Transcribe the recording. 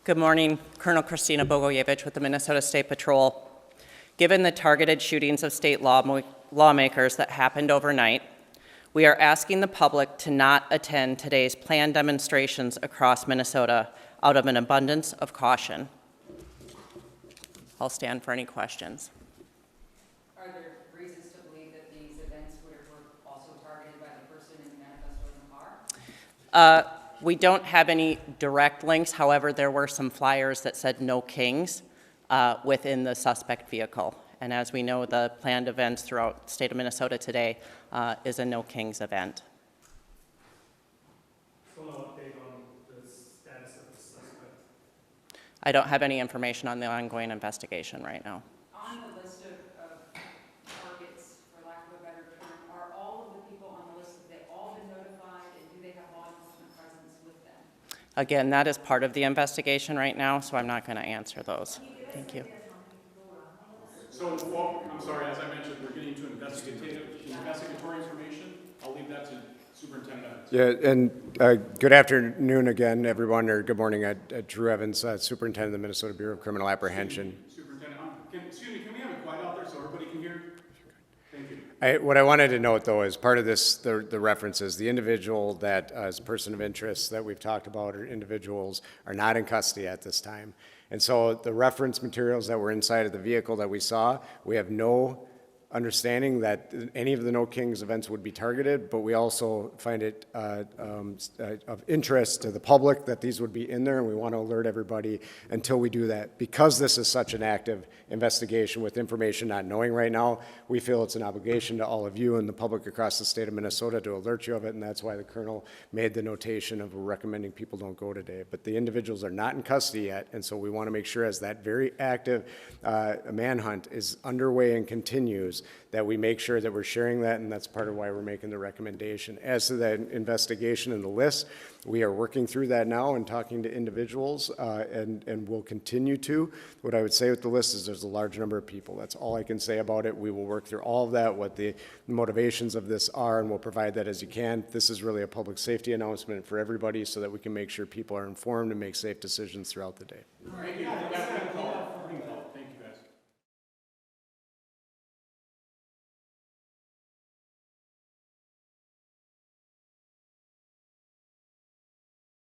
Good morning, Colonel Christina Bogoyevich with the Minnesota State Patrol. Given the targeted shootings of state lawmakers that happened overnight, we are asking the public to not attend today's planned demonstrations across Minnesota out of an abundance of caution. I'll stand for any questions. Are there reasons to believe that these events were also targeted by the person in the manifesto in the car? We don't have any direct links. However, there were some flyers that said no kings within the suspect vehicle. And as we know, the planned events throughout the state of Minnesota today is a no kings event. So no update on the status of the suspect? I don't have any information on the ongoing investigation right now. On the list of targets, for lack of a better term, are all of the people on the list, have they all been notified, and do they have law enforcement presence with them? Again, that is part of the investigation right now, so I'm not going to answer those. Thank you. So, I'm sorry, as I mentioned, we're getting to investigatory information. I'll leave that to Superintendent Evans. Yeah, and good afternoon again, everyone, or good morning. Drew Evans, Superintendent of the Minnesota Bureau of Criminal Apprehension. Superintendent, excuse me, can we have it quiet out there so everybody can hear? Thank you. What I wanted to note, though, is part of this, the references, the individual that is a person of interest that we've talked about, or individuals, are not in custody at this time. And so the reference materials that were inside of the vehicle that we saw, we have no understanding that any of the No Kings events would be targeted, but we also find it of interest to the public that these would be in there, and we want to alert everybody until we do that. Because this is such an active investigation with information not knowing right now, we feel it's an obligation to all of you and the public across the state of Minnesota to alert you of it, and that's why the Colonel made the notation of recommending people don't go today. But the individuals are not in custody yet, and so we want to make sure as that very active manhunt is underway and continues, that we make sure that we're sharing that, and that's part of why we're making the recommendation. As to that investigation and the list, we are working through that now and talking to individuals, and we'll continue to. What I would say with the list is there's a large number of people. That's all I can say about it. We will work through all of that, what the motivations of this are, and we'll provide that as you can. This is really a public safety announcement for everybody so that we can make sure people are informed and make safe decisions throughout the day. Thank you.